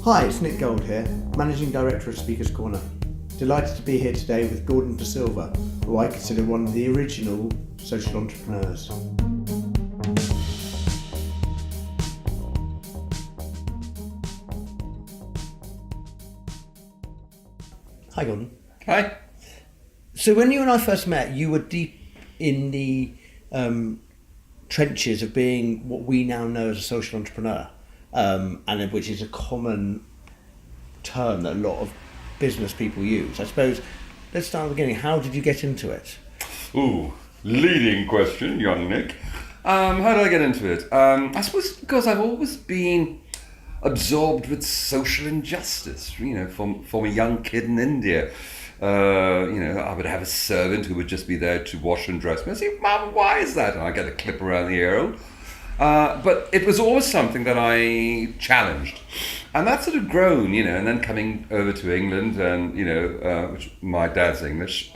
Hi, it's Nick Gold here, Managing Director of Speakers Corner. Delighted to be here today with Gordon De Silva, who I consider one of the original social entrepreneurs. Hi Gordon. Hi. So when you and I first met, you were deep in the trenches of being what we now know as a social entrepreneur, and which is a common term that a lot of business people use. I suppose, let's start at the beginning. How did you get into it? Ooh, leading question, young Nick. How did I get into it? I suppose because I've always been absorbed with social injustice. You know, from a young kid in India. I would have a servant who would just be there to wash and dress me. I'd say, Mum, why is that? And I get a clip around the ear. But it was always something that I challenged. And that sort of grown, and then coming over to England and, which my dad's English,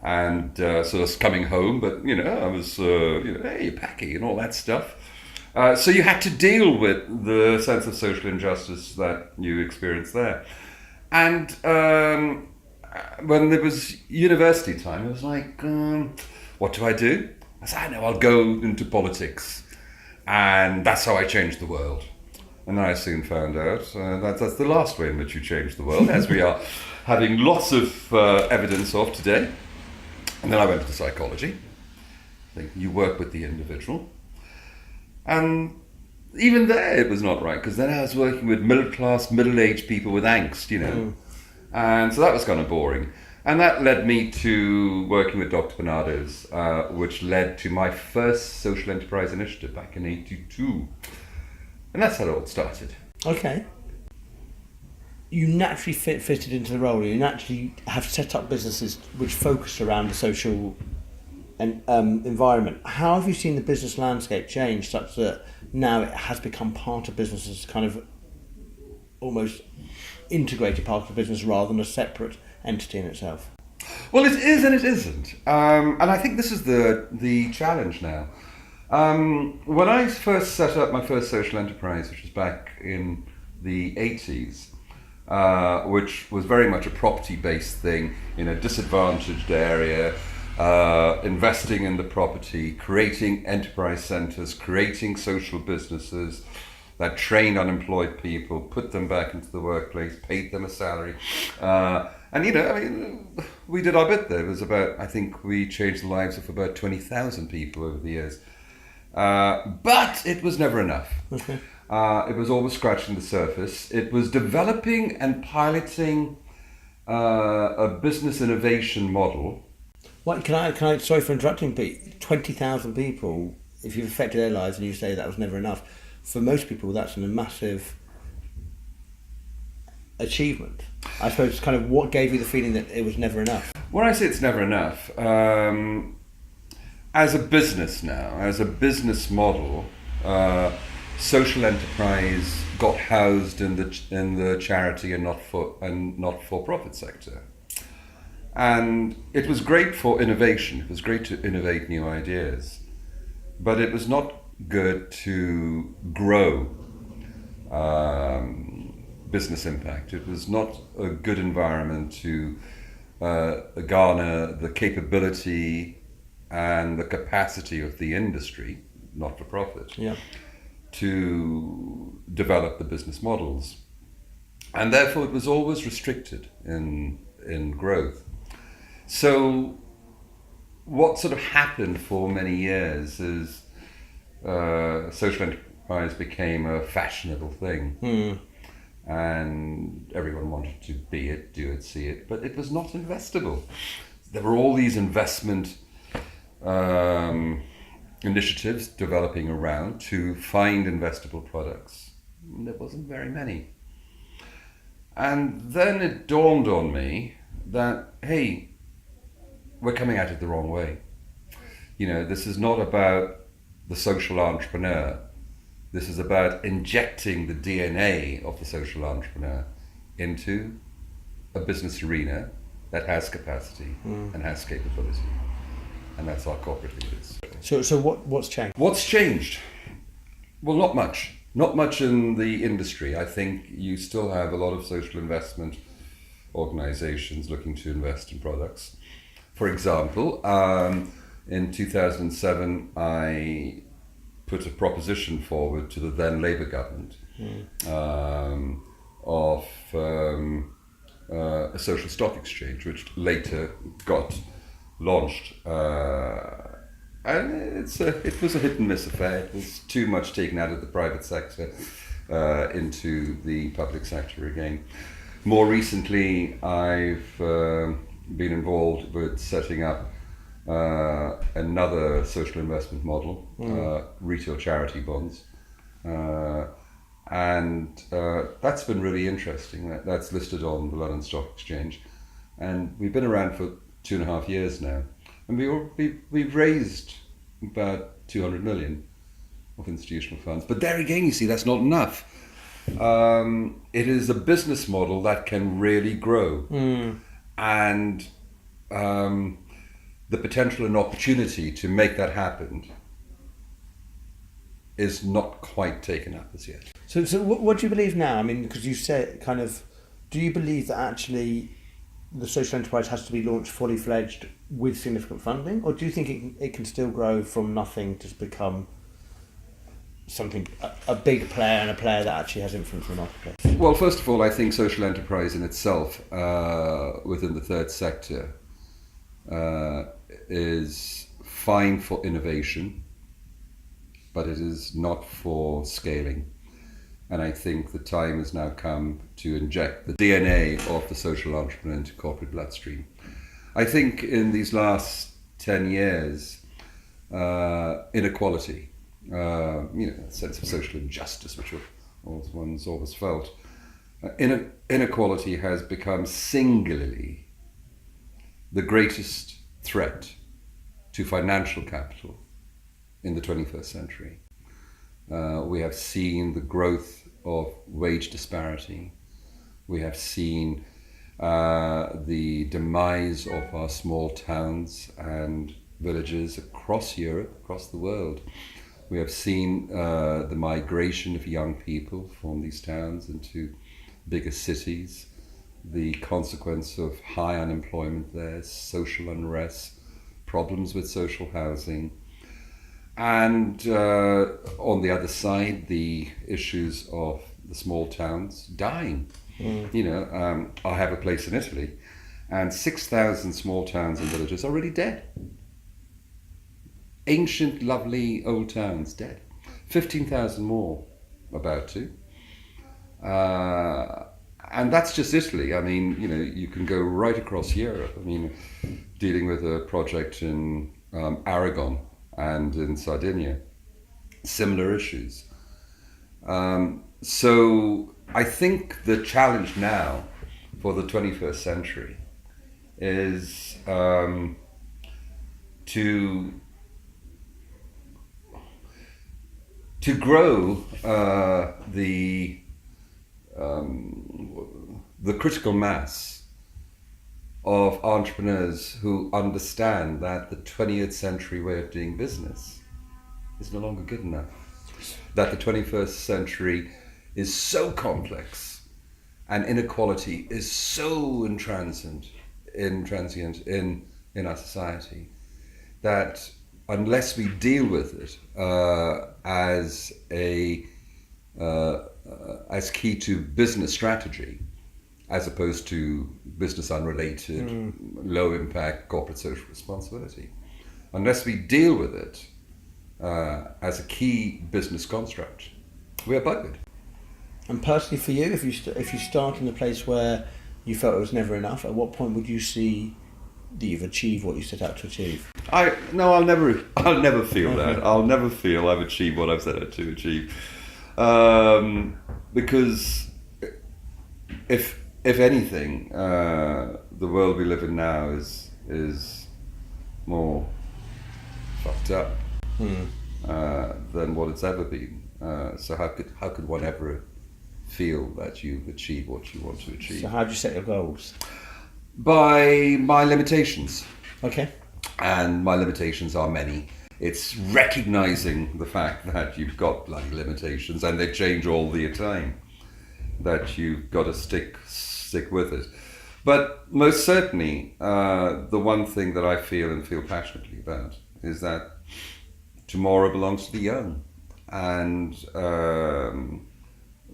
and sort of coming home, but, I was, hey, you're packy and all that stuff. So you had to deal with the sense of social injustice that you experienced there. And when it was university time, it was like, what do I do? I said, I know, I'll go into politics. And that's how I changed the world. And I soon found out that's the last way in which you change the world, as we are having lots of evidence of today. And then I went into psychology. I think you work with the individual. And even there it was not right, because then I was working with middle-class, middle-aged people with angst, And so that was kind of boring. And that led me to working with Dr. Barnardo's, which led to my first social enterprise initiative back in '82. And that's how it all started. Okay. You naturally fitted into the role. You naturally have set up businesses which focus around the social environment. How have you seen the business landscape change such that now it has become part of businesses, kind of almost integrated part of the business rather than a separate entity in itself? Well, it is and it isn't. And I think this is the challenge now. When I first set up my first social enterprise, which was back in the 80s, which was very much a property-based thing in a disadvantaged area, investing in the property, creating enterprise centres, creating social businesses that trained unemployed people, put them back into the workplace, paid them a salary. We did our bit there. It was about, I think we changed the lives of about 20,000 people over the years. But it was never enough. Okay. It was always scratching the surface. It was developing and piloting a business innovation model. What can I? Sorry for interrupting, but 20,000 people. If you've affected their lives and you say that was never enough, for most people that's a massive achievement. I suppose it's kind of what gave you the feeling that it was never enough. When I say it's never enough, as a business now, as a business model, social enterprise got housed in the charity and not for profit sector, and it was great for innovation. It was great to innovate new ideas, but it was not good to grow business impact. It was not a good environment to garner the capability and the capacity of the industry, not for profit, to develop the business models. And therefore it was always restricted in growth. So what sort of happened for many years is social enterprise became a fashionable thing. And everyone wanted to be it, do it, see it, but it was not investable. There were all these investment initiatives developing around to find investable products. There wasn't very many. And then it dawned on me that, hey, we're coming at it the wrong way. This is not about the social entrepreneur. This is about injecting the DNA of the social entrepreneur into a business arena that has capacity and has capability. And that's our corporate leaders. So what's changed? What's changed? Well, not much. Not much in the industry. I think you still have a lot of social investment organizations looking to invest in products. For example, in 2007, I put a proposition forward to the then Labour government of a social stock exchange, which later got launched. And it was a hit and miss affair. It was too much taken out of the private sector into the public sector again. More recently, I've been involved with setting up another social investment model, retail charity bonds. And that's been really interesting. That's listed on the London Stock Exchange. And we've been around for 2.5 years now. And we've raised about 200 million of institutional funds. But there again, you see, that's not enough. It is a business model that can really grow. And the potential and opportunity to make that happen is not quite taken up as yet. So what do you believe now? I mean, because you said kind of, do you believe that actually the social enterprise has to be launched fully fledged with significant funding, or do you think it can still grow from nothing to become something, a big player and a player that actually has influence in the marketplace? Well, first of all, I think social enterprise in itself within the third sector is fine for innovation, but it is not for scaling. And I think the time has now come to inject the DNA of the social entrepreneur into corporate bloodstream. I think in these last 10 years, inequality, a sense of social injustice, which one's always felt, inequality has become singularly the greatest threat to financial capital in the 21st century. We have seen the growth of wage disparity. We have seen the demise of our small towns and villages across Europe, across the world. We have seen the migration of young people from these towns into bigger cities, the consequence of high unemployment there, social unrest, problems with social housing, and on the other side, the issues of the small towns dying. I have a place in Italy, and 6,000 small towns and villages are already dead. Ancient, lovely old towns dead. 15,000 more about to. And that's just Italy. I mean, you can go right across Europe. I mean, dealing with a project in Aragon and in Sardinia, similar issues. So I think the challenge now for the 21st century is to grow the critical mass of entrepreneurs who understand that the 20th century way of doing business is no longer good enough. That the 21st century is so complex and inequality is so transient in our society that unless we deal with it as key to business strategy, as opposed to business unrelated, low impact corporate social responsibility, unless we deal with it as a key business construct, we are buggered. And personally for you, if you start in a place where you felt it was never enough, at what point would you see that you've achieved what you set out to achieve? I'll never feel that. I'll never feel I've achieved what I've set out to achieve, because if anything, the world we live in now is more fucked up than what it's ever been. So how could one ever feel that you've achieved what you want to achieve? So how do you set your goals? By my limitations. Okay. And my limitations are many. It's recognizing the fact that you've got bloody limitations and they change all the time, that you've got to stick with it. But most certainly, the one thing that I feel and feel passionately about is that tomorrow belongs to the young, and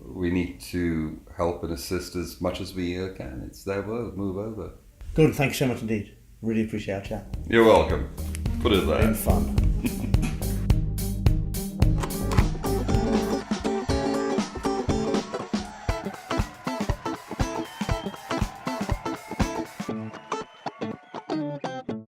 we need to help and assist as much as we can. It's their world. Move over. Gordon, thank you so much indeed. Really appreciate our chat. You're welcome. Put it there. Been fun.